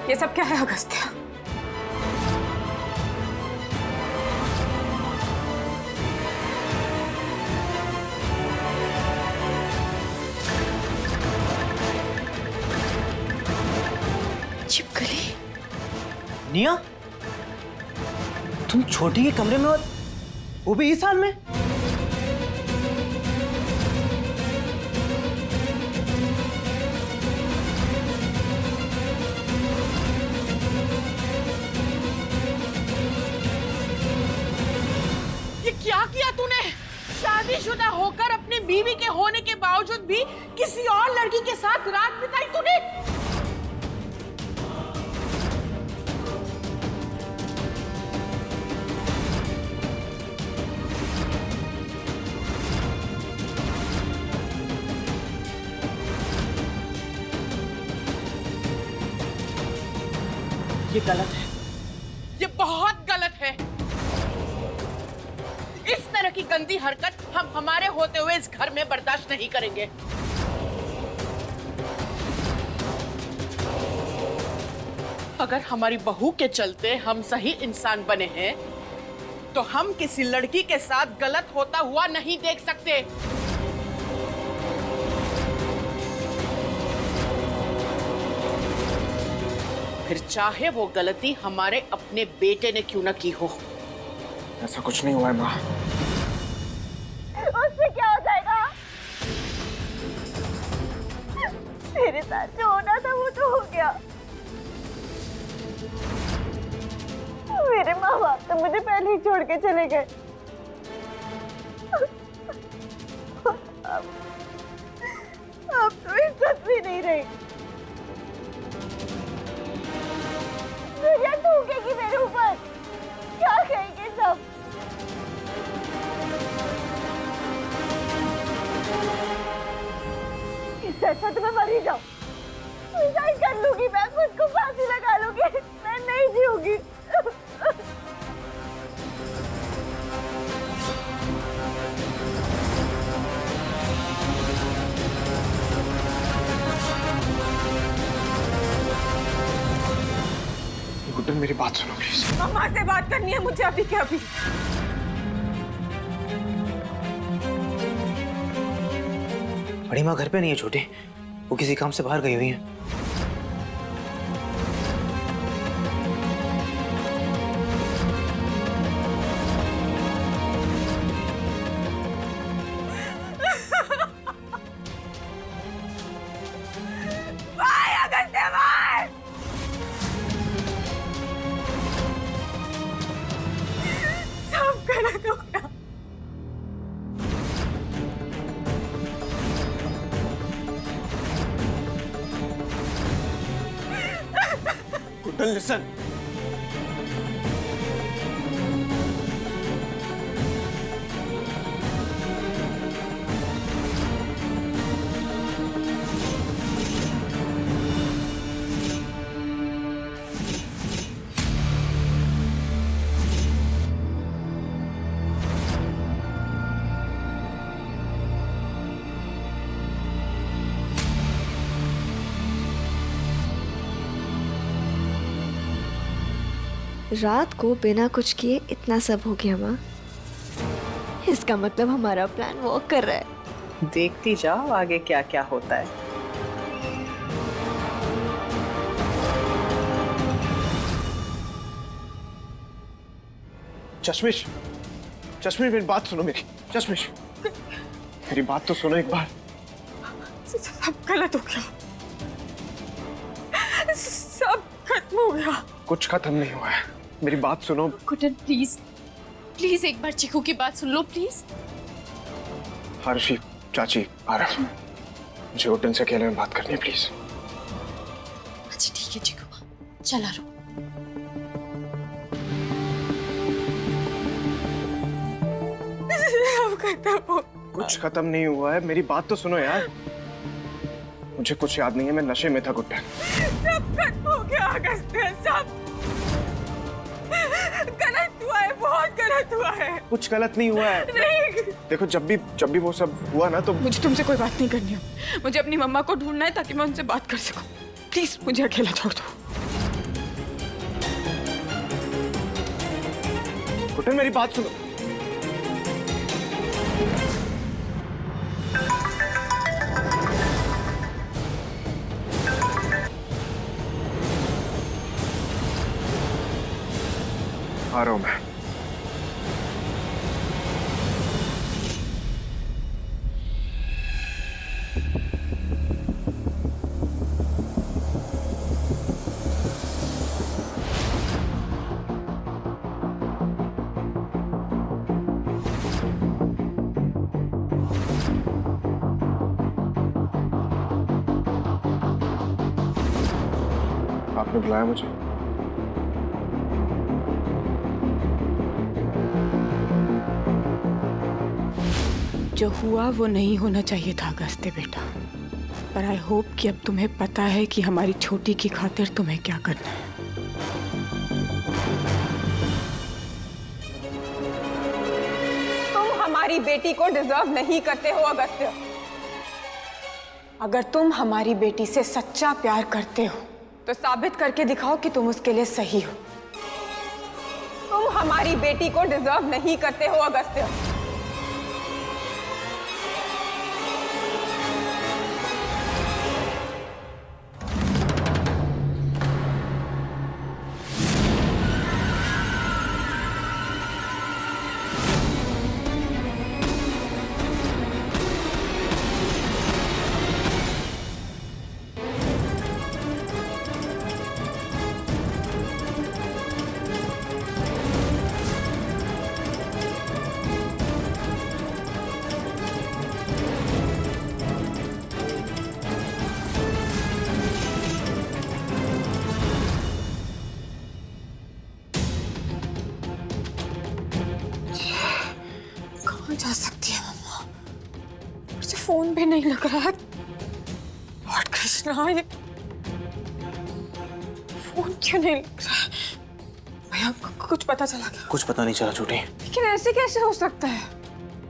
ये सब क्या है अगस्त्य? छिपकली। निया, तुम छोटी के कमरे में और वो भी इस हाल में? ये क्या किया तूने? शादीशुदा होकर अपनी बीवी के होने के बावजूद भी किसी और लड़की के साथ रात बिताई तूने? ये गलत है, ये बहुत गलत है। इस तरह की गंदी हरकत हम हमारे होते हुए इस घर में बर्दाश्त नहीं करेंगे। अगर हमारी बहू के चलते हम सही इंसान बने हैं, तो हम किसी लड़की के साथ गलत होता हुआ नहीं देख सकते। फिर चाहे वो गलती हमारे अपने बेटे ने क्यों न की हो। ऐसा कुछ नहीं हुआ है माँ। उससे क्या हो जाएगा? मेरे साथ जो होना था वो तो हो गया। मेरे माँ बाप तो मुझे पहले ही छोड़ के चले गए। अब तो इज्जत भी नहीं रही। दुनिया थूकेगी मेरे ऊपर। क्या कहेंगे सब? इससे अच्छा तो मैं मर ही जाऊं। सुसाइड कर लूंगी, मैं खुद को फांसी लगा लूंगी। मैं नहीं जीऊंगी। गुड्डन मेरी बात सुनो प्लीज। मम्मा से बात करनी है मुझे अभी के अभी। बड़ी माँ घर पे नहीं है छोटी, वो किसी काम से बाहर गई हुई है। सब गलत हो गया। गुड्डन लिसन। रात को बिना कुछ किए इतना सब हो गया माँ। इसका मतलब हमारा प्लान वर्क कर रहा है। देखती जाओ आगे क्या क्या होता है। चश्मिश, चश्मिश मेरी बात सुनो मेरी। चश्मिश मेरी बात तो सुनो एक बार। सब गलत हो गया। सब खत्म हो गया। कुछ खत्म नहीं हुआ है, मेरी बात सुनो। गुड्डन प्लीज, प्लीज एक बार चिकू की बात सुन लो प्लीज। हर्षी, चाची, आरव, मुझे गुड्डन से अकेले में बात करनी है प्लीज। अच्छा ठीक है चिकू, चला रो। सब खत्म हो। कुछ खत्म नहीं हुआ है, मेरी बात तो सुनो यार। मुझे कुछ याद नहीं है, मैं नशे में था गुड्डन। सब खत्म हो गया अगस्त्य। सब गलत हुआ है, बहुत गलत हुआ है। कुछ गलत नहीं हुआ है। नहीं। देखो जब भी वो सब हुआ ना तो मुझे तुमसे कोई बात नहीं करनी है। मुझे अपनी मम्मा को ढूंढना है ताकि मैं उनसे बात कर सकूं। प्लीज मुझे अकेला छोड़ दो। गुड्डन मेरी बात सुनो। आ रहा हूं मैं। आपने बुलाया मुझे? जो हुआ वो नहीं होना चाहिए था अगस्त्य बेटा, पर आई होप कि अब तुम्हें पता है कि हमारी छोटी की खातिर तुम्हें क्या करना है। तुम हमारी बेटी को डिजर्व नहीं करते हो अगस्त्य। अगर तुम हमारी बेटी से सच्चा प्यार करते हो तो साबित करके दिखाओ कि तुम उसके लिए सही हो। तुम हमारी बेटी को डिजर्व नहीं करते हो अगस्त्य। जा सकती है मम्मा, मुझे फोन भी नहीं लग रहा है। लॉर्ड कृष्णा, ये फोन क्यों नहीं लग रहा है? भैया कुछ पता चला क्या? कुछ पता नहीं चला छोटी। लेकिन ऐसे कैसे हो सकता है?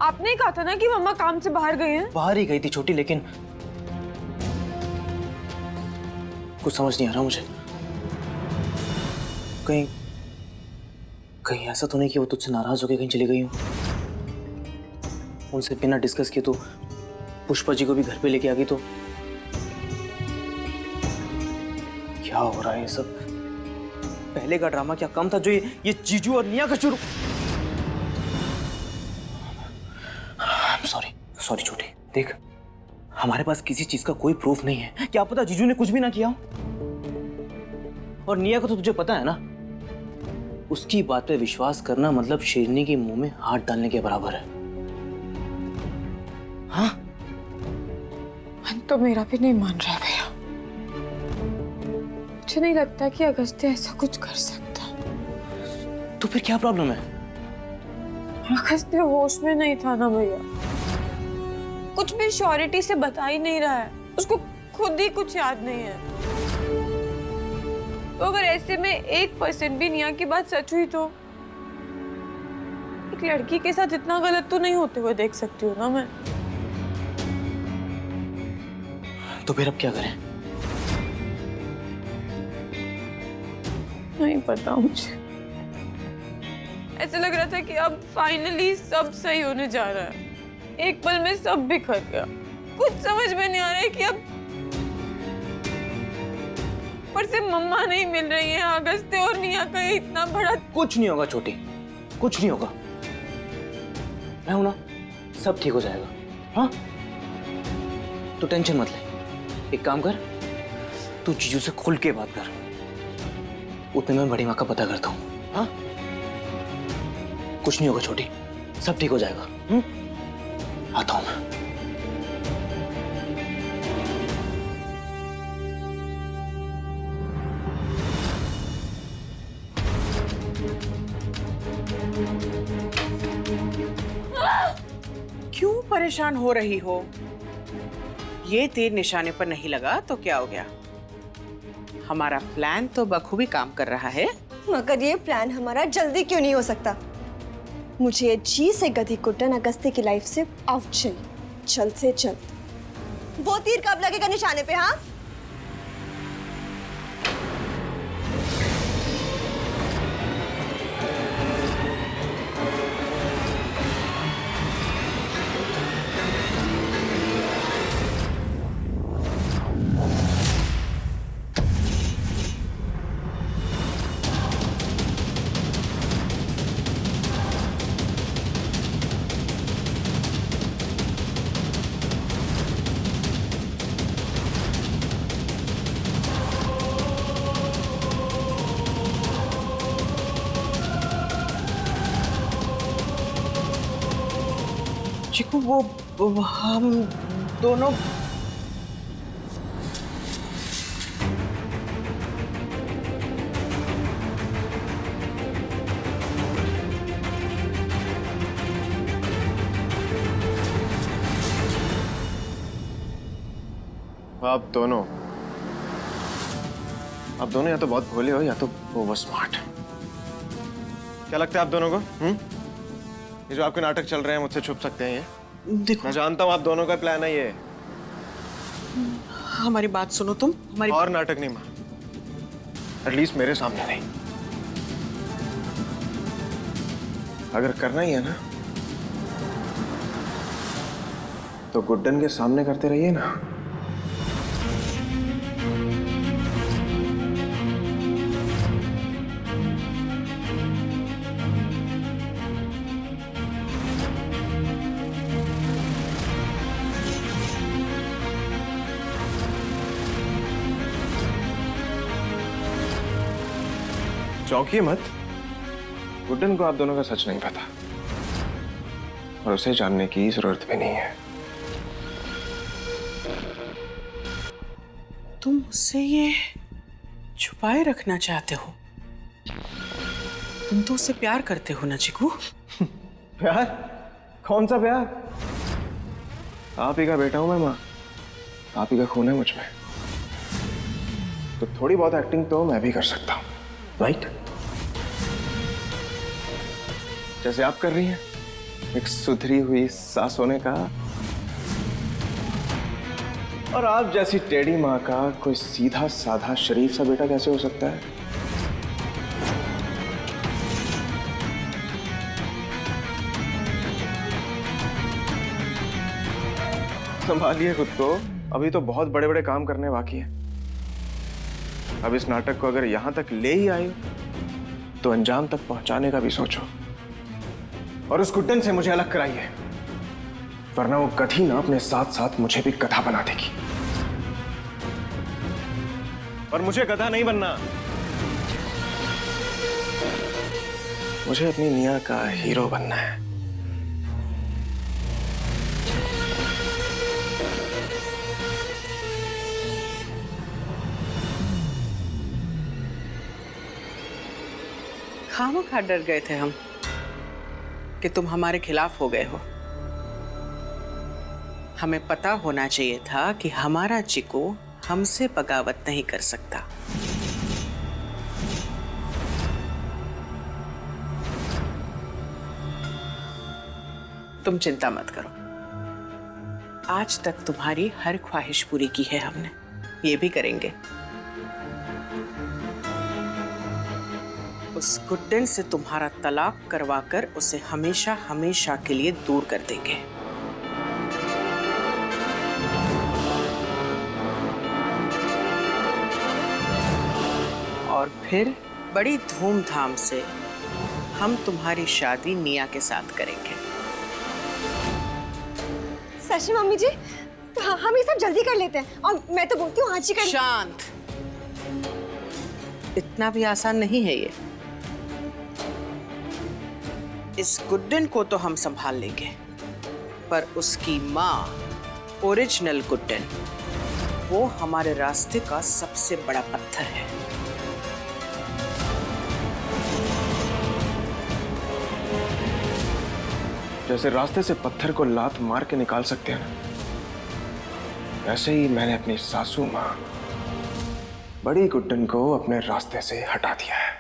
आपने ही कहा था ना कि मम्मा काम से बाहर गई हैं। बाहर ही गई थी छोटी, लेकिन कुछ समझ नहीं आ रहा मुझे। कहीं कहीं ऐसा तो नहीं कि वो तुझसे नाराज होकर कहीं चली गई हो? उनसे बिना डिस्कस किए तो पुष्पा जी को भी घर पे लेके आ गई, तो क्या हो रहा है ये सब? पहले का ड्रामा क्या कम था जो ये जीजू और निया का शुरू। सॉरी छोटी, देख हमारे पास किसी चीज का कोई प्रूफ नहीं है। क्या पता जीजू ने कुछ भी ना किया हो। और निया को तो तुझे पता है ना, उसकी बात पे विश्वास करना मतलब शेरनी के मुंह में हाथ डालने के बराबर है। हाँ? मन तो मेरा भी नहीं मान रहा है भैया। मुझे नहीं लगता कि अगस्त्य ऐसा कुछ कर सकता। तो फिर क्या प्रॉब्लम है? अगस्त्य होश में नहीं था ना भैया, कुछ भी श्योरिटी से बता ही नहीं रहा है। उसको खुद ही कुछ याद नहीं है। तो अगर ऐसे में 1% भी निया की बात सच हुई तो एक लड़की के साथ इतना गलत तो नहीं होते हुए देख सकती हूँ ना मैं। तो फिर अब क्या करें? नहीं पता मुझे। ऐसा लग रहा था कि अब फाइनली सब सही होने जा रहा है। एक पल में सब बिखर गया। कुछ समझ में नहीं आ रहा है कि अब पर से मम्मा नहीं मिल रही है। अगस्त्य और निया का इतना बड़ा। कुछ नहीं होगा छोटी, कुछ नहीं होगा। मैं हूं ना, सब ठीक हो जाएगा। हाँ, तो टेंशन मत ले। एक काम कर, तू जीजू से खुल के बात कर। उतने में बड़ी माँ का पता करता हूँ। हाँ, कुछ नहीं होगा छोटी, सब ठीक हो जाएगा। आता हूं मैं। क्यों परेशान हो रही हो? ये तीर निशाने पर नहीं लगा तो क्या हो गया? हमारा प्लान तो बखूबी काम कर रहा है। मगर ये प्लान हमारा जल्दी क्यों नहीं हो सकता? मुझे जी से गधी कुट्टन अगस्त्य की लाइफ से आउट चाहिए, जल्द से जल्द। वो तीर कब लगेगा निशाने पे? हाँ, चिकू वो हम दोनों आप दोनों या तो बहुत भोले हो या तो वो स्मार्ट। क्या लगता है आप दोनों को? ये जो आपके नाटक चल रहे हैं मुझसे छुप सकते हैं ये? देखो, मैं जानता हूँ आप दोनों का प्लान है ये। हमारी बात सुनो तुम। हमारी और नाटक नहीं मां, एटलीस्ट मेरे सामने नहीं। अगर करना ही है ना तो गुड्डन के सामने करते रहिए ना। चौंकिए मत, गुड्डन को आप दोनों का सच नहीं पता और उसे जानने की जरूरत भी नहीं है। तुम मुझसे ये छुपाए रखना चाहते हो? तुम तो उससे प्यार करते हो ना चिकू? प्यार? कौन सा प्यार? आप ही का बेटा हूं मैं मां, आप ही का खून है मुझ में, तो थोड़ी बहुत एक्टिंग तो मैं भी कर सकता हूं, राइट? जैसे आप कर रही हैं, एक सुधरी हुई सास होने का। और आप जैसी टेढ़ी माँ का कोई सीधा साधा शरीफ सा बेटा कैसे हो सकता है? संभालिए खुद को, अभी तो बहुत बड़े बड़े काम करने बाकी हैं। अब इस नाटक को अगर यहां तक ले ही आए तो अंजाम तक पहुंचाने का भी सोचो, और उस गुड्डन से मुझे अलग कराइए, वरना वो गधी ना अपने साथ साथ मुझे भी गधा बना देगी। और मुझे गधा नहीं बनना, मुझे अपनी निया का हीरो बनना है। खामखा डर गए थे हम कि तुम हमारे खिलाफ हो गए हो। हमें पता होना चाहिए था कि हमारा चिकू हमसे बगावत नहीं कर सकता। तुम चिंता मत करो, आज तक तुम्हारी हर ख्वाहिश पूरी की है हमने, ये भी करेंगे। उस गुड्डन से तुम्हारा तलाक करवाकर उसे हमेशा हमेशा के लिए दूर कर देंगे। और फिर बड़ी धूमधाम से हम तुम्हारी शादी निया के साथ करेंगे। सच में मम्मी जी, तो हम ये सब जल्दी कर लेते हैं, और मैं तो बोलती हूँ आज ही कर। शांत, इतना भी आसान नहीं है ये। इस गुड्डन को तो हम संभाल लेंगे, पर उसकी माँ ओरिजिनल गुड्डन, वो हमारे रास्ते का सबसे बड़ा पत्थर है। जैसे रास्ते से पत्थर को लात मार के निकाल सकते हैं ना, वैसे ही मैंने अपनी सासू माँ बड़ी गुड्डन को अपने रास्ते से हटा दिया है।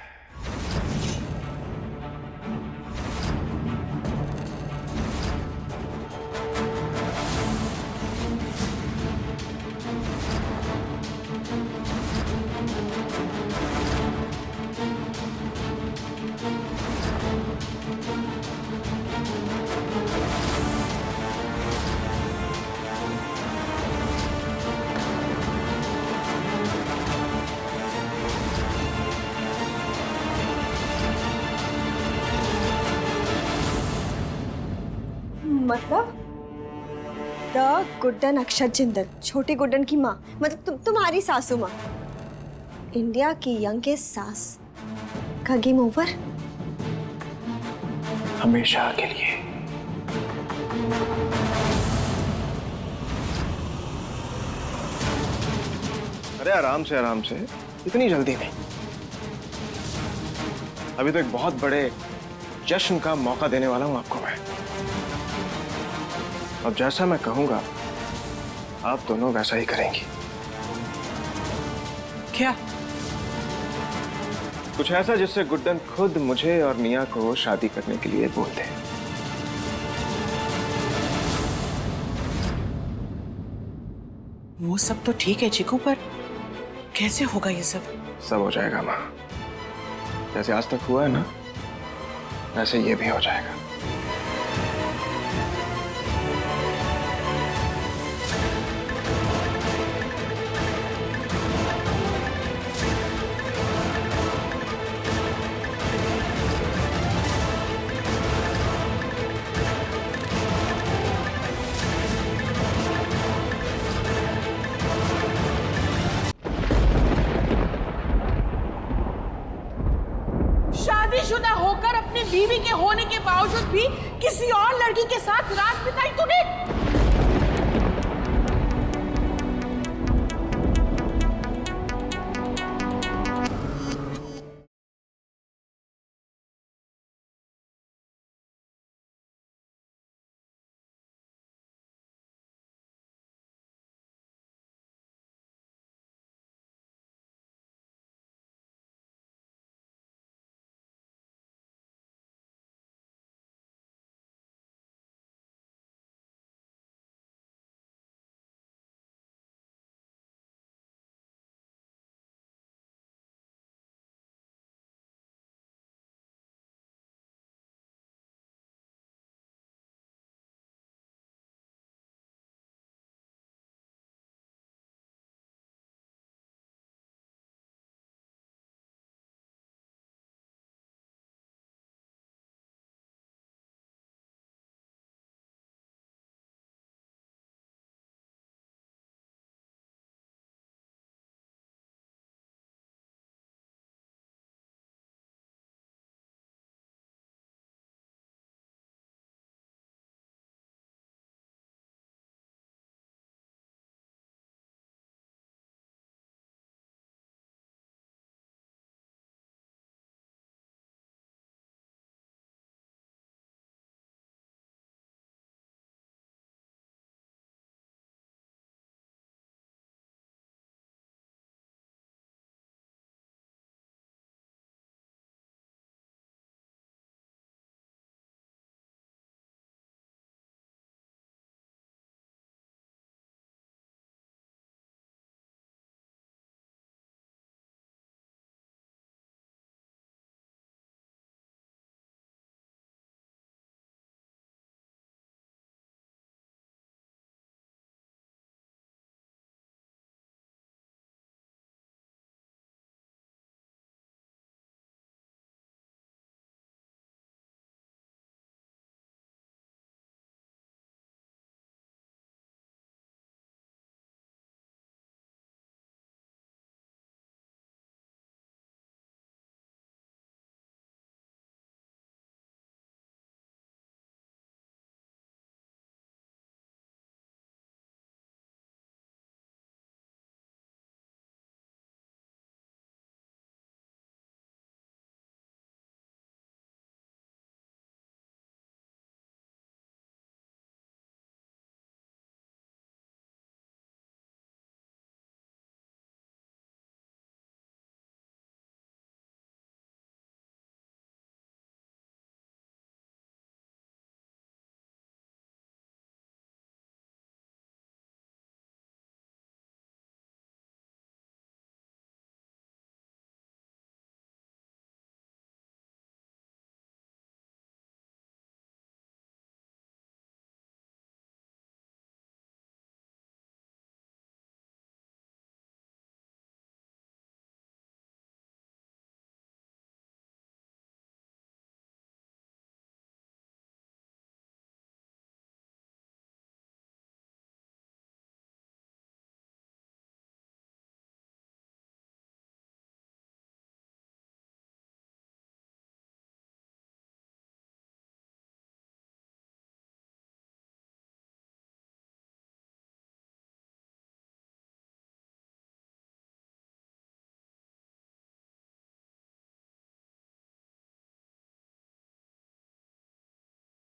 मतलब द गुड्डन अक्षत जिंदल, छोटी गुड्डन की माँ, मतलब तुम्हारी सासू माँ, इंडिया की यंगेस्ट सास का गेम ओवर हमेशा के लिए। अरे आराम से, इतनी जल्दी नहीं। अभी तो एक बहुत बड़े जश्न का मौका देने वाला हूं आपको मैं। अब जैसा मैं कहूंगा आप दोनों वैसा ही करेंगी। क्या? कुछ ऐसा जिससे गुड्डन खुद मुझे और निया को शादी करने के लिए बोल दे। वो सब तो ठीक है चिकू, पर कैसे होगा ये सब? सब हो जाएगा माँ, जैसे आज तक हुआ है ना वैसे ये भी हो जाएगा। शादीशुदा होकर अपनी बीवी के होने के बावजूद भी किसी और लड़की के साथ रात बिताई तूने।